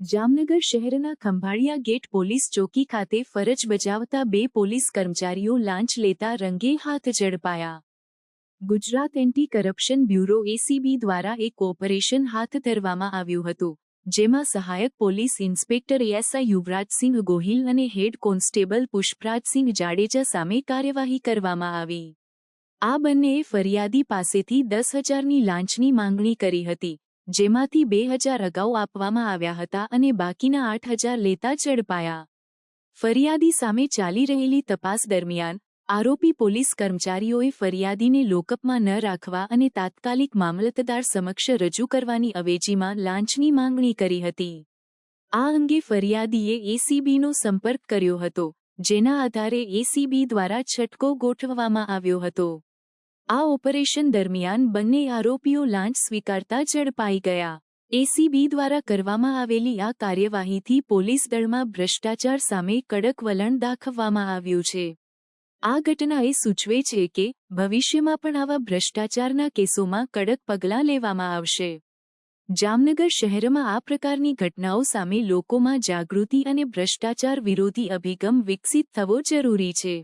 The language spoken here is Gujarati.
જામનગર શહેરના ખંભાળિયા ગેટ પોલીસ ચોકી ખાતે ફરજ બજાવતા બે પોલીસ કર્મચારીઓ લાંચ લેતા રંગે હાથ ઝડપાયા. Gujarat anti corruption bureau ACB દ્વારા એક ઓપરેશન હાથ ધરવામાં આવ્યું હતું, જેમાં સહાયક police inspector ASI Yuvrajsinh Gohil અને હેડ કોન્સ્ટેબલ પુષ્પરાજસિંહ જાડેજા સામે કાર્યવાહી કરવામાં આવી. આ બંનેએ ફરિયાદી પાસેથી 10,000ની લાંચની માંગણી કરી હતી, જેમાંથી 2,000 અગાઉ આપવામાં આવ્યા હતા અને બાકીના 8,000 લેતા ઝડપાયા. ફરિયાદી સામે ચાલી રહેલી તપાસ દરમિયાન આરોપી પોલીસ કર્મચારીઓએ ફરિયાદીને લોકઅપમાં ન રાખવા અને તાત્કાલિક મામલતદાર સમક્ષ રજૂ કરવાની અવેજીમાં લાંચની માંગણી કરી હતી. આ અંગે ફરિયાદીએ એસીબીનો સંપર્ક કર્યો હતો, જેના આધારે એસીબી દ્વારા છટકો ગોઠવવામાં આવ્યો હતો. આ ઓપરેશન દરમિયાન બંને આરોપીઓ લાંચ સ્વીકારતા ઝડપાઈ ગયા. એસીબી દ્વારા કરવામાં આવેલી આ કાર્યવાહીથી પોલીસ દળમાં ભ્રષ્ટાચાર સામે કડક વલણ દાખવવામાં આવ્યું છે. આ ઘટના એ સૂચવે છે કે ભવિષ્યમાં પણ આવા ભ્રષ્ટાચારના કેસોમાં કડક પગલાં લેવામાં આવશે. જામનગર શહેરમાં આ પ્રકારની ઘટનાઓ સામે લોકોમાં જાગૃતિ અને ભ્રષ્ટાચાર વિરોધી અભિગમ વિકસિત થવો જરૂરી છે.